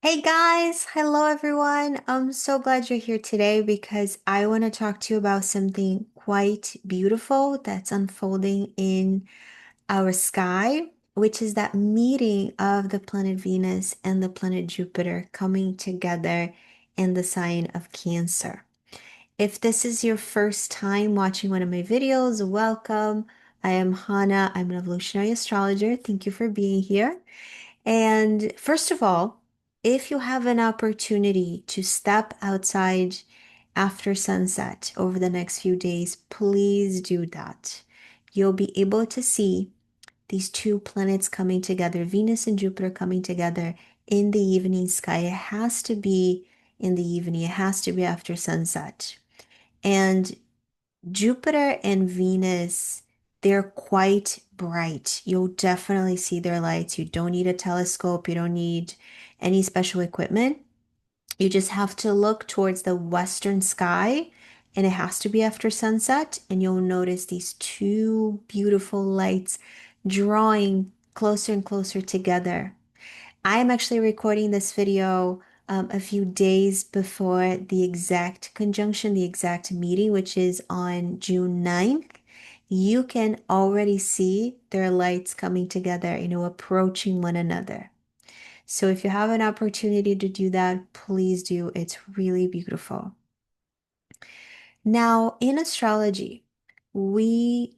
Hey guys, hello everyone. I'm so glad you're here today because I want to talk to you about something quite beautiful that's unfolding in our sky, which is that meeting of the planet Venus and the planet Jupiter coming together in the sign of Cancer. If this is your first time watching one of my videos, welcome. I am Hanna. I'm an evolutionary astrologer. Thank you for being here. And first of all, if you have an opportunity to step outside after sunset over the next few days, please do that. You'll be able to see these two planets coming together, Venus and Jupiter coming together in the evening sky. It has to be in the evening, it has to be after sunset. And Jupiter and Venus, they're quite bright. You'll definitely see their lights. You don't need a telescope, you don't need any special equipment. You just have to look towards the western sky, and it has to be after sunset, and you'll notice these two beautiful lights drawing closer and closer together. I am actually recording this video a few days before the exact conjunction, the exact meeting, which is on June 9th. You can already see their lights coming together, approaching one another. So if you have an opportunity to do that, please do. It's really beautiful. Now, in astrology, we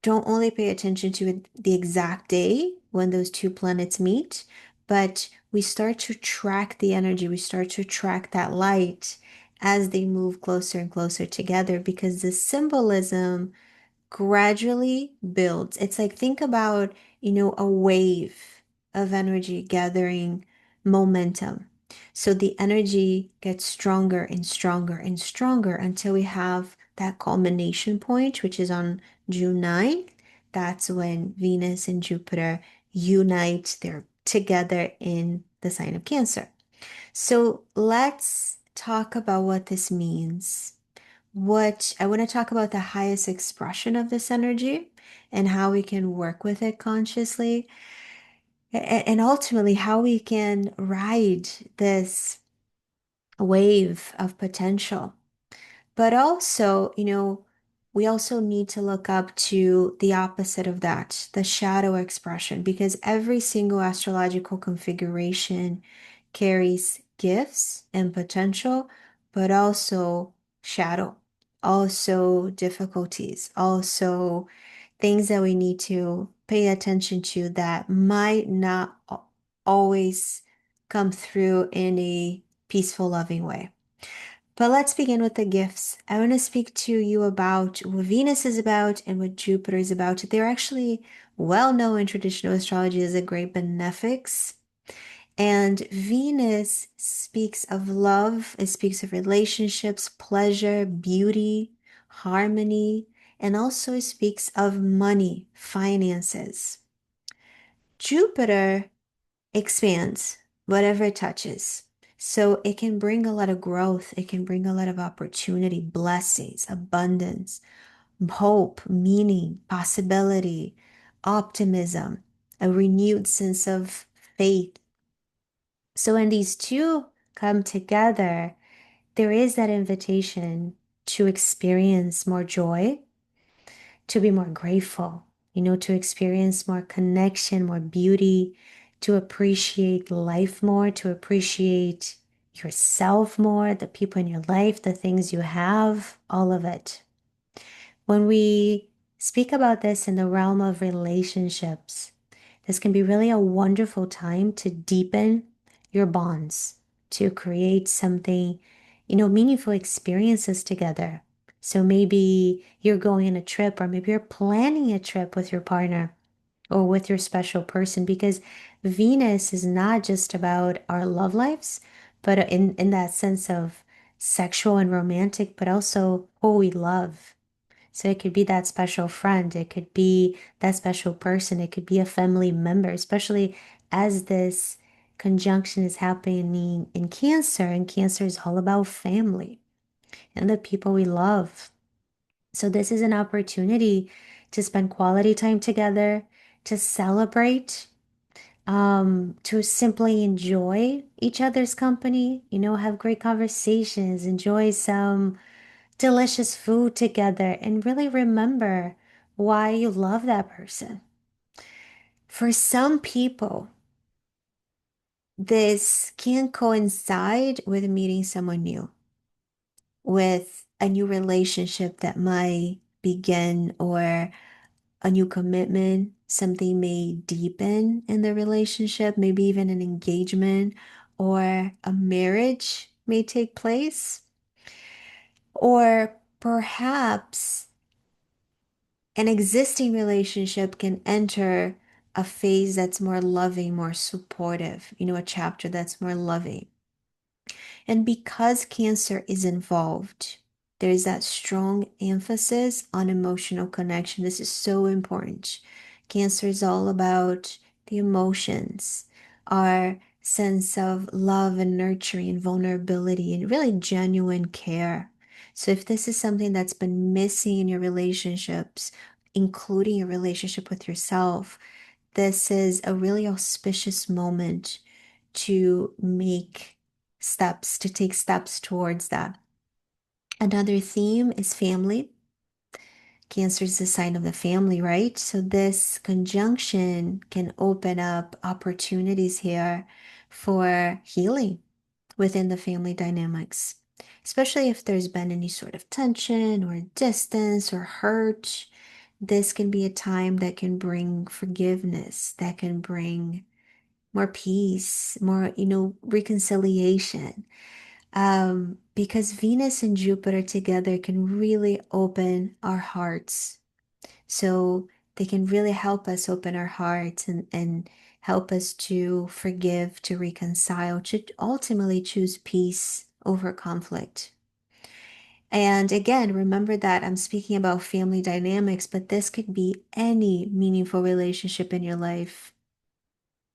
don't only pay attention to the exact day when those two planets meet, but we start to track the energy, we start to track that light as they move closer and closer together because the symbolism gradually builds. It's like think about, a wave of energy gathering momentum. So the energy gets stronger and stronger and stronger until we have that culmination point, which is on June 9th. That's when Venus and Jupiter unite. They're together in the sign of Cancer. So let's talk about what this means. What I want to talk about the highest expression of this energy and how we can work with it consciously, and ultimately how we can ride this wave of potential. But also, we also need to look up to the opposite of that, the shadow expression, because every single astrological configuration carries gifts and potential, but also shadow, also difficulties, also things that we need to pay attention to that might not always come through in a peaceful, loving way. But let's begin with the gifts. I want to speak to you about what Venus is about and what Jupiter is about. They're actually well known in traditional astrology as a great benefics. And Venus speaks of love, it speaks of relationships, pleasure, beauty, harmony, and also it speaks of money, finances. Jupiter expands whatever it touches. So it can bring a lot of growth, it can bring a lot of opportunity, blessings, abundance, hope, meaning, possibility, optimism, a renewed sense of faith. So when these two come together, there is that invitation to experience more joy, to be more grateful, to experience more connection, more beauty, to appreciate life more, to appreciate yourself more, the people in your life, the things you have, all of it. When we speak about this in the realm of relationships, this can be really a wonderful time to deepen your bonds, to create something, meaningful experiences together. So maybe you're going on a trip, or maybe you're planning a trip with your partner or with your special person, because Venus is not just about our love lives, but in that sense of sexual and romantic, but also who we love. So it could be that special friend, it could be that special person, it could be a family member, especially as this conjunction is happening in Cancer, and Cancer is all about family and the people we love. So this is an opportunity to spend quality time together, to celebrate to simply enjoy each other's company, have great conversations, enjoy some delicious food together, and really remember why you love that person. For some people, this can coincide with meeting someone new, with a new relationship that might begin, or a new commitment. Something may deepen in the relationship, maybe even an engagement or a marriage may take place. Or perhaps an existing relationship can enter a phase that's more loving, more supportive, a chapter that's more loving. And because Cancer is involved, there's that strong emphasis on emotional connection. This is so important. Cancer is all about the emotions, our sense of love and nurturing and vulnerability and really genuine care. So if this is something that's been missing in your relationships, including your relationship with yourself, this is a really auspicious moment to make steps, to take steps towards that. Another theme is family. Cancer is the sign of the family, right? So this conjunction can open up opportunities here for healing within the family dynamics, especially if there's been any sort of tension or distance or hurt. This can be a time that can bring forgiveness, that can bring more peace, more, reconciliation. Because Venus and Jupiter together can really open our hearts. So they can really help us open our hearts and help us to forgive, to reconcile, to ultimately choose peace over conflict. And again, remember that I'm speaking about family dynamics, but this could be any meaningful relationship in your life.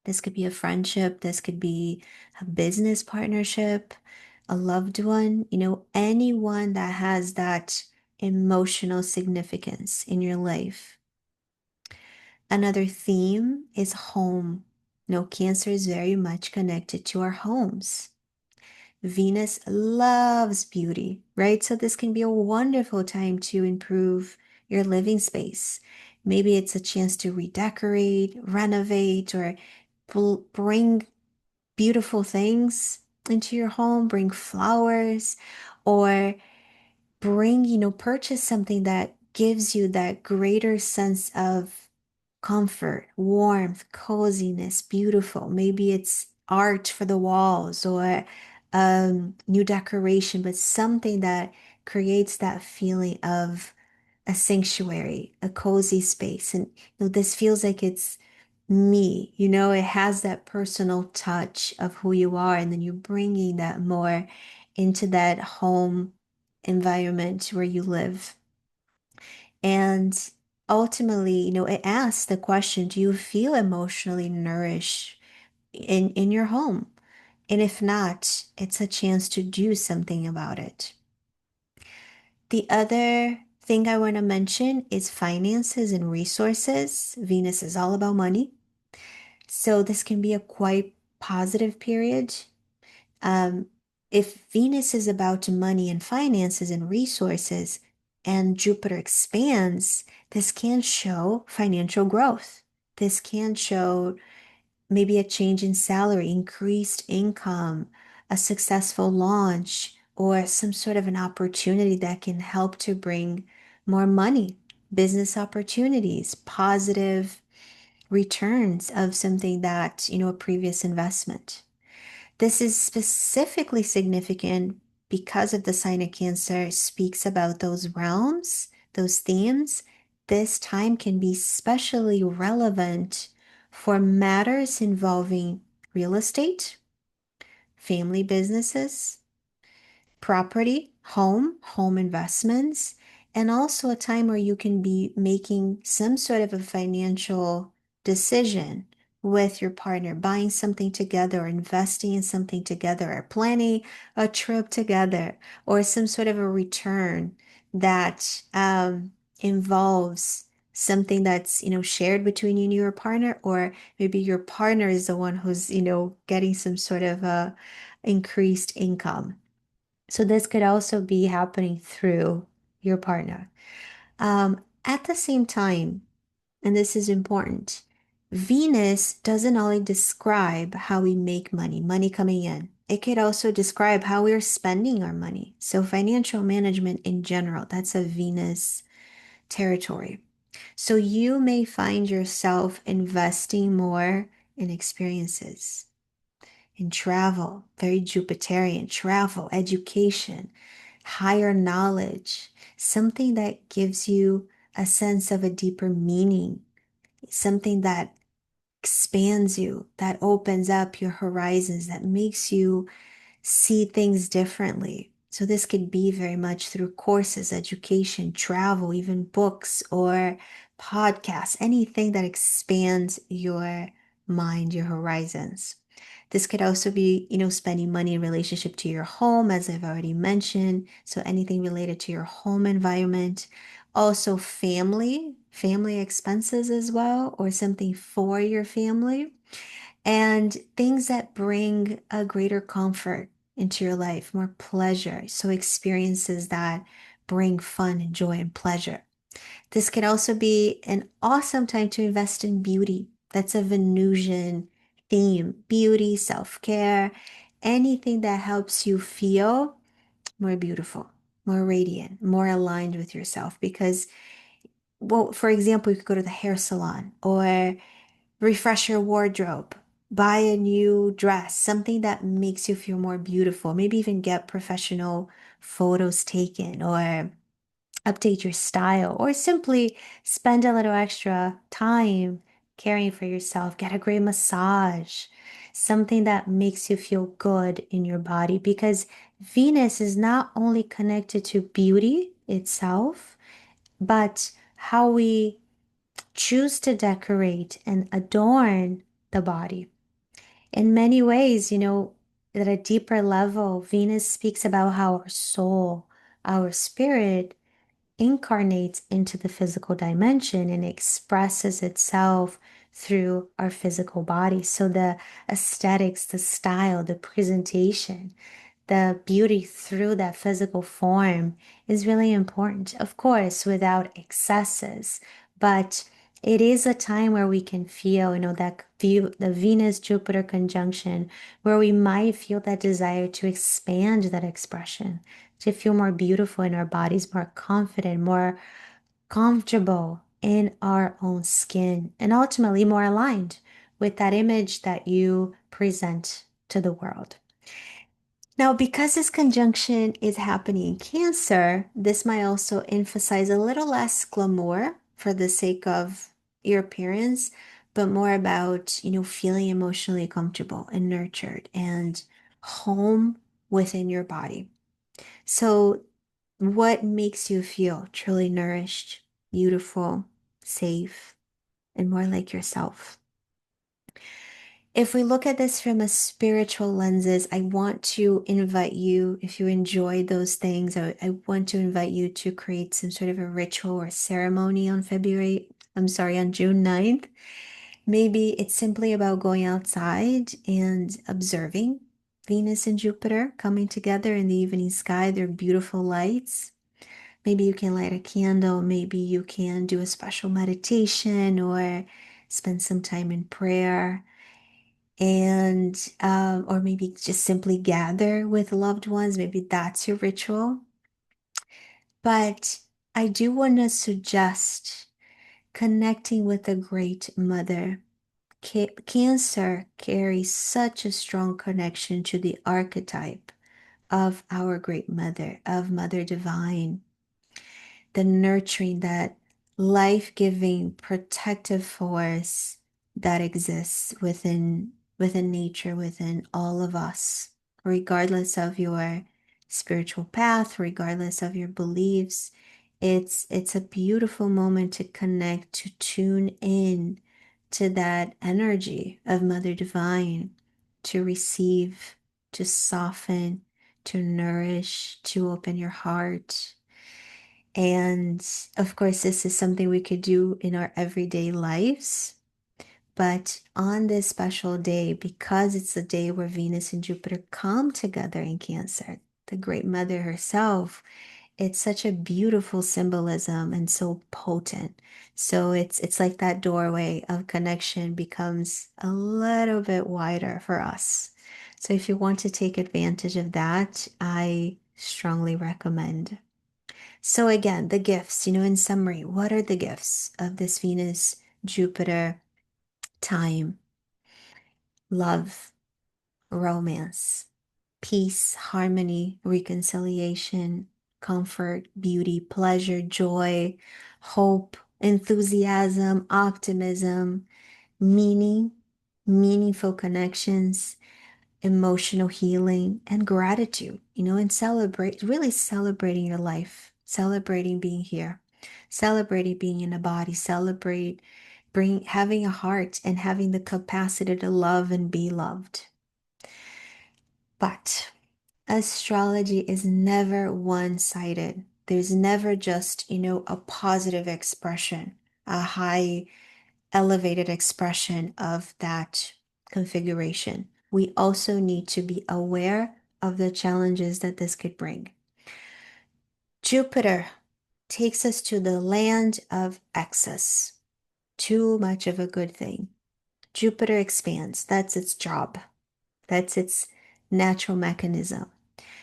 This could be a friendship, this could be a business partnership, a loved one, anyone that has that emotional significance in your life. Another theme is home. Cancer is very much connected to our homes. Venus loves beauty, right? So this can be a wonderful time to improve your living space. Maybe it's a chance to redecorate, renovate, or bring beautiful things into your home, bring flowers, or purchase something that gives you that greater sense of comfort, warmth, coziness, beautiful. Maybe it's art for the walls or new decoration, but something that creates that feeling of a sanctuary, a cozy space. And this feels like it's me, it has that personal touch of who you are, and then you're bringing that more into that home environment where you live. And ultimately, it asks the question, do you feel emotionally nourished in your home? And if not, it's a chance to do something about it. The other thing I want to mention is finances and resources. Venus is all about money. So this can be a quite positive period. Um, if Venus is about money and finances and resources, and Jupiter expands, this can show financial growth. This can show maybe a change in salary, increased income, a successful launch, or some sort of an opportunity that can help to bring more money, business opportunities, positive returns of something that, a previous investment. This is specifically significant because of the sign of Cancer speaks about those realms, those themes. This time can be especially relevant for matters involving real estate, family businesses, property, home investments, and also a time where you can be making some sort of a financial decision with your partner, buying something together or investing in something together or planning a trip together or some sort of a return that involves something that's, shared between you and your partner, or maybe your partner is the one who's, getting some sort of increased income. So this could also be happening through your partner. At the same time, and this is important, Venus doesn't only describe how we make money, money coming in. It could also describe how we're spending our money. So financial management in general, that's a Venus territory. So you may find yourself investing more in experiences, in travel, very Jupiterian, travel, education, higher knowledge, something that gives you a sense of a deeper meaning, something that expands you, that opens up your horizons, that makes you see things differently. So this could be very much through courses, education, travel, even books or podcasts, anything that expands your mind, your horizons. This could also be, spending money in relationship to your home, as I've already mentioned. So anything related to your home environment. Also family expenses as well, or something for your family, and things that bring a greater comfort into your life, more pleasure. So experiences that bring fun and joy and pleasure. This could also be an awesome time to invest in beauty. That's a Venusian theme. Beauty, self-care, anything that helps you feel more beautiful, more radiant, more aligned with yourself. Because, well, for example, you could go to the hair salon or refresh your wardrobe, buy a new dress, something that makes you feel more beautiful, maybe even get professional photos taken or update your style, or simply spend a little extra time caring for yourself, get a great massage, something that makes you feel good in your body, because Venus is not only connected to beauty itself, but how we choose to decorate and adorn the body. In many ways, at a deeper level, Venus speaks about how our soul, our spirit, incarnates into the physical dimension and expresses itself through our physical body. So the aesthetics, the style, the presentation, the beauty through that physical form is really important, of course, without excesses. But it is a time where we can feel, that view, the Venus Jupiter conjunction, where we might feel that desire to expand that expression, to feel more beautiful in our bodies, more confident, more comfortable in our own skin, and ultimately more aligned with that image that you present to the world. Now, because this conjunction is happening in Cancer, this might also emphasize a little less glamour for the sake of your appearance, but more about, feeling emotionally comfortable and nurtured and home within your body. So, what makes you feel truly nourished, beautiful, safe, and more like yourself? If we look at this from a spiritual lenses, I want to invite you, if you enjoy those things, I want to invite you to create some sort of a ritual or ceremony on on June 9th. Maybe it's simply about going outside and observing Venus and Jupiter coming together in the evening sky. They're beautiful lights. Maybe you can light a candle. Maybe you can do a special meditation or spend some time in prayer, and or maybe just simply gather with loved ones. Maybe that's your ritual. But I do want to suggest connecting with a great mother. Cancer carries such a strong connection to the archetype of our great mother, of Mother Divine, the nurturing, that life-giving protective force that exists within nature, within all of us, regardless of your spiritual path, regardless of your beliefs. It's a beautiful moment to connect, to tune in to that energy of Mother Divine, to receive, to soften, to nourish, to open your heart. And of course, this is something we could do in our everyday lives. But on this special day, because it's the day where Venus and Jupiter come together in Cancer, the Great Mother herself, it's such a beautiful symbolism and so potent. So it's like that doorway of connection becomes a little bit wider for us. So if you want to take advantage of that, I strongly recommend. So again, the gifts, in summary, what are the gifts of this Venus Jupiter time? Love, romance, peace, harmony, reconciliation, comfort, beauty, pleasure, joy, hope, enthusiasm, optimism, meaning, meaningful connections, emotional healing, and gratitude, and really celebrating your life, celebrating being here, celebrating being in a body, having a heart and having the capacity to love and be loved. But astrology is never one-sided. There's never just, a positive expression, a high elevated expression of that configuration. We also need to be aware of the challenges that this could bring. Jupiter takes us to the land of excess. Too much of a good thing. Jupiter expands. That's its job. That's its natural mechanism.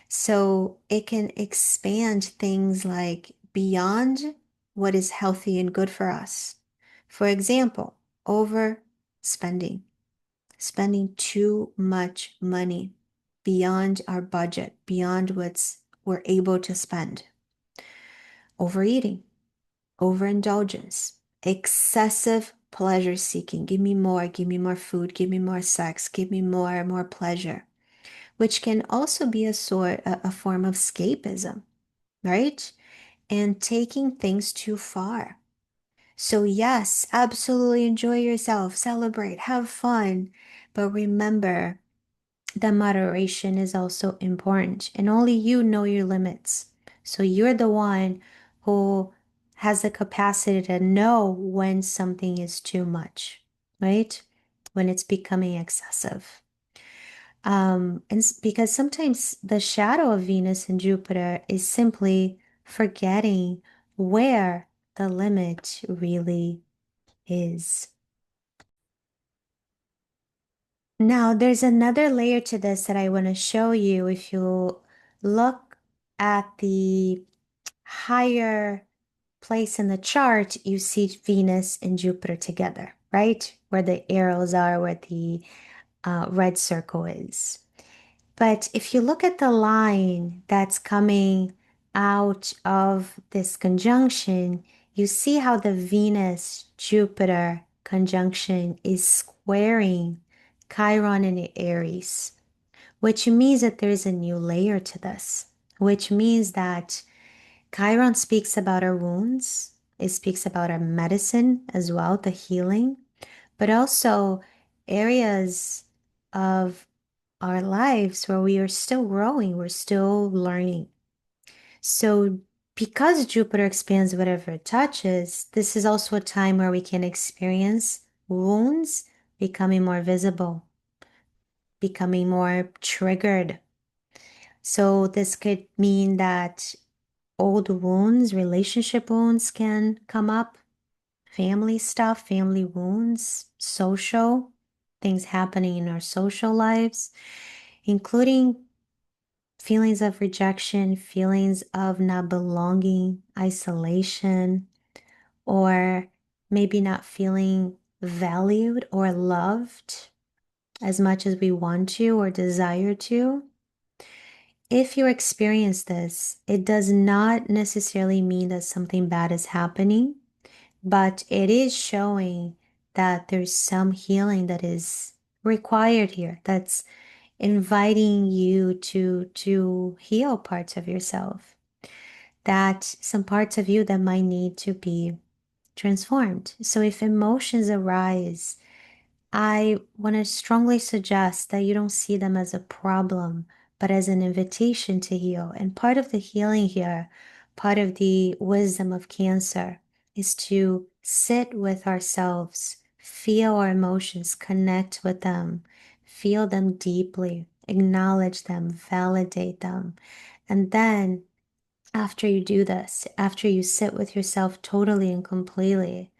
So it can expand things like beyond what is healthy and good for us. For example, overspending, spending too much money beyond our budget, beyond what's we're able to spend. Overeating, overindulgence, excessive pleasure seeking. Give me more food, give me more sex, give me more pleasure, which can also be a form of escapism, right? And taking things too far. So yes, absolutely enjoy yourself, celebrate, have fun, but remember that moderation is also important and only you know your limits. So you're the one who has the capacity to know when something is too much, right? When it's becoming excessive. Because sometimes the shadow of Venus and Jupiter is simply forgetting where the limit really is. Now, there's another layer to this that I want to show you. If you look at the higher place in the chart, you see Venus and Jupiter together, right? Where the arrows are, where the red circle is. But if you look at the line that's coming out of this conjunction, you see how the Venus-Jupiter conjunction is squaring Chiron in Aries, which means that there is a new layer to this, which means that Chiron speaks about our wounds, it speaks about our medicine as well, the healing, but also areas of our lives where we are still growing, we're still learning. So, because Jupiter expands whatever it touches, this is also a time where we can experience wounds becoming more visible, becoming more triggered. So, this could mean that old wounds, relationship wounds can come up, family stuff, family wounds, social things happening in our social lives, including feelings of rejection, feelings of not belonging, isolation, or maybe not feeling valued or loved as much as we want to or desire to. If you experience this, it does not necessarily mean that something bad is happening, but it is showing that there's some healing that is required here, that's inviting you to heal parts of yourself, that some parts of you that might need to be transformed. So if emotions arise, I want to strongly suggest that you don't see them as a problem, but as an invitation to heal. And part of the healing here, part of the wisdom of Cancer is to sit with ourselves, feel our emotions, connect with them, feel them deeply, acknowledge them, validate them. And then after you do this, after you sit with yourself totally and completely,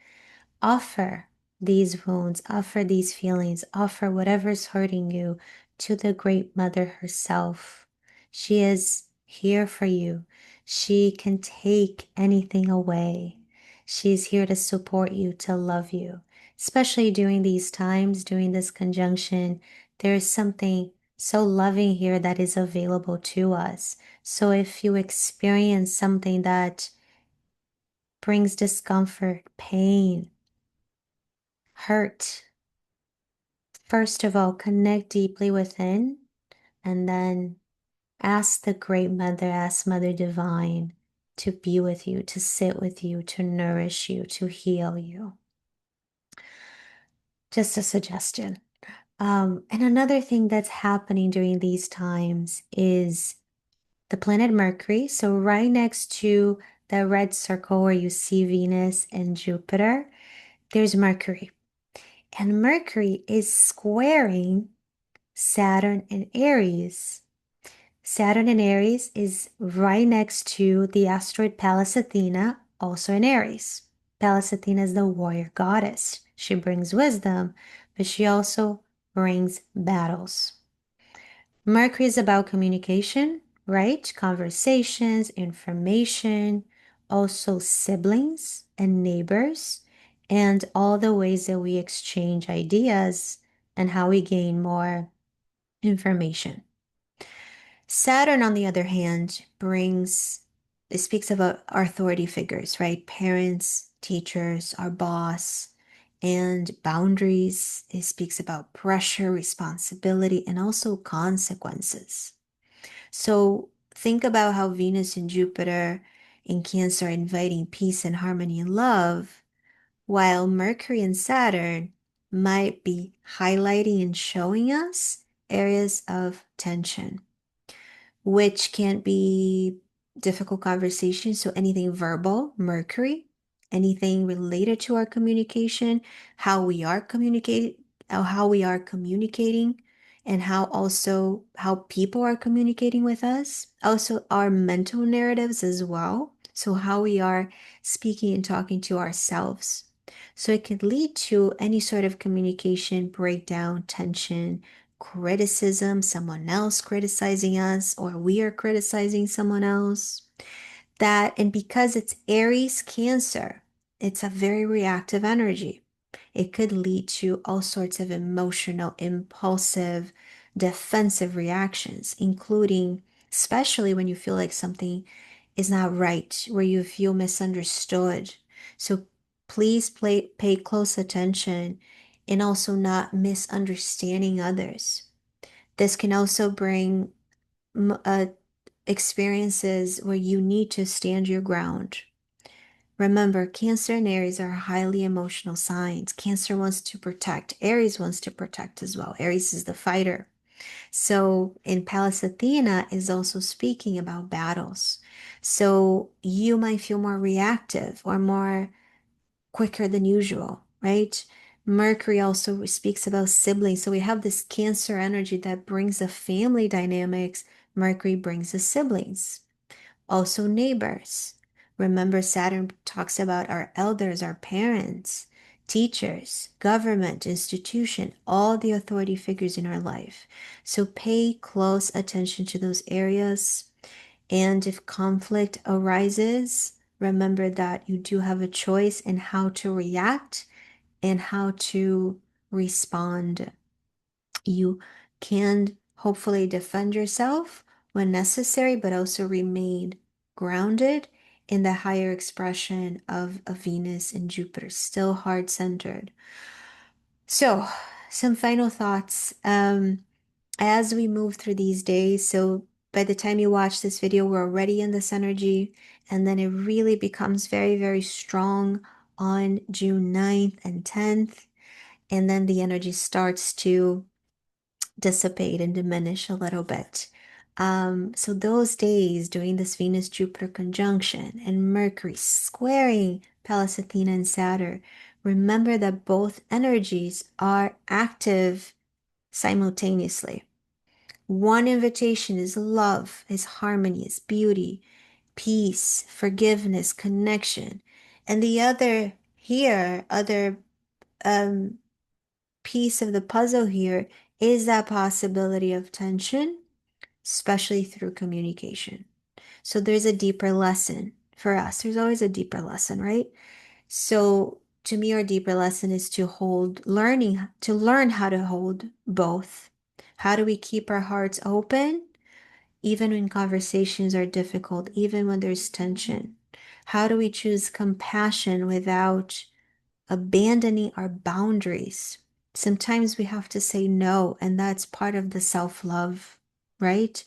offer these wounds, offer these feelings, offer whatever's hurting you to the Great Mother herself. She is here for you. She can take anything away. She's here to support you, to love you. Especially during these times, during this conjunction, there is something so loving here that is available to us. So if you experience something that brings discomfort, pain, hurt, first of all, connect deeply within and then ask the Great Mother, ask Mother Divine to be with you, to sit with you, to nourish you, to heal you. Just a suggestion. And another thing that's happening during these times is the planet Mercury. So, right next to the red circle where you see Venus and Jupiter, there's Mercury. And Mercury is squaring Saturn in Aries. Saturn in Aries is right next to the asteroid Pallas Athena, also in Aries. Pallas Athena is the warrior goddess. She brings wisdom, but she also brings battles. Mercury is about communication, right? Conversations, information, also siblings and neighbors, and all the ways that we exchange ideas and how we gain more information. Saturn, on the other hand, it speaks about our authority figures, right? Parents, teachers, our boss, and boundaries. It speaks about pressure, responsibility, and also consequences. So think about how Venus and Jupiter in Cancer are inviting peace and harmony and love, while Mercury and Saturn might be highlighting and showing us areas of tension, which can be difficult conversations. So anything verbal, Mercury, anything related to our communication, how we are communicating, and how people are communicating with us. Also our mental narratives as well. So how we are speaking and talking to ourselves. So it could lead to any sort of communication breakdown, tension, criticism, someone else criticizing us, or we are criticizing someone else. And because it's Aries Cancer, it's a very reactive energy. It could lead to all sorts of emotional, impulsive, defensive reactions, including especially when you feel like something is not right, where you feel misunderstood. So please pay close attention and also not misunderstanding others. This can also bring experiences where you need to stand your ground. Remember, Cancer and Aries are highly emotional signs. Cancer wants to protect, Aries wants to protect as well. Aries is the fighter. So in Pallas Athena is also speaking about battles. So you might feel more reactive or more quicker than usual, right? Mercury also speaks about siblings. So we have this Cancer energy that brings the family dynamics. Mercury brings the siblings. Also neighbors. Remember, Saturn talks about our elders, our parents, teachers, government, institution, all the authority figures in our life. So pay close attention to those areas. And if conflict arises, remember that you do have a choice in how to react and how to respond. You can hopefully defend yourself when necessary, but also remain grounded in the higher expression of a Venus and Jupiter, still heart centered. So, some final thoughts as we move through these days. So, by the time you watch this video, we're already in this energy, and then it really becomes very, very strong on June 9th and 10th. And then the energy starts to dissipate and diminish a little bit. So those days during this Venus-Jupiter conjunction and Mercury squaring Pallas Athena and Saturn, remember that both energies are active simultaneously. One invitation is love, is harmony, is beauty, peace, forgiveness, connection. And the other here, other um, piece of the puzzle here is that possibility of tension, especially through communication. So there's a deeper lesson for us. There's always a deeper lesson, right? So to me, our deeper lesson is to learn how to hold both. How do we keep our hearts open, even when conversations are difficult, even when there's tension? How do we choose compassion without abandoning our boundaries? Sometimes we have to say no, and that's part of the self-love, right?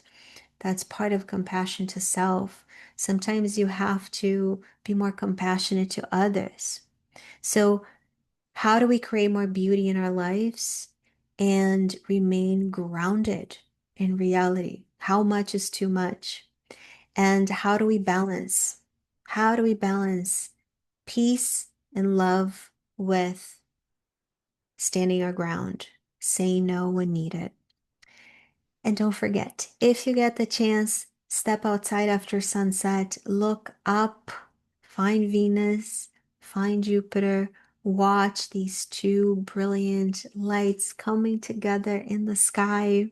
That's part of compassion to self. Sometimes you have to be more compassionate to others. So, how do we create more beauty in our lives and remain grounded in reality? How much is too much? And how do we balance? How do we balance peace and love with standing our ground, saying no when needed? And don't forget, if you get the chance, step outside after sunset, look up, find Venus, find Jupiter, watch these two brilliant lights coming together in the sky.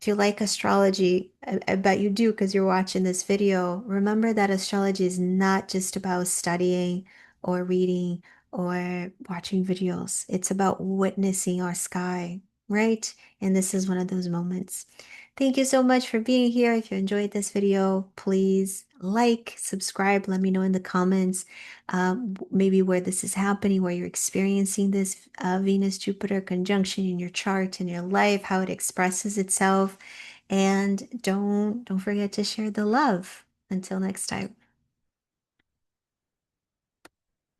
If you like astrology, I bet you do because you're watching this video. Remember that astrology is not just about studying or reading or watching videos. It's about witnessing our sky, right? And this is one of those moments. Thank you so much for being here. If you enjoyed this video, please like, subscribe, let me know in the comments maybe where this is happening, where you're experiencing this Venus-Jupiter conjunction in your chart, in your life, how it expresses itself. And don't forget to share the love. Until next time.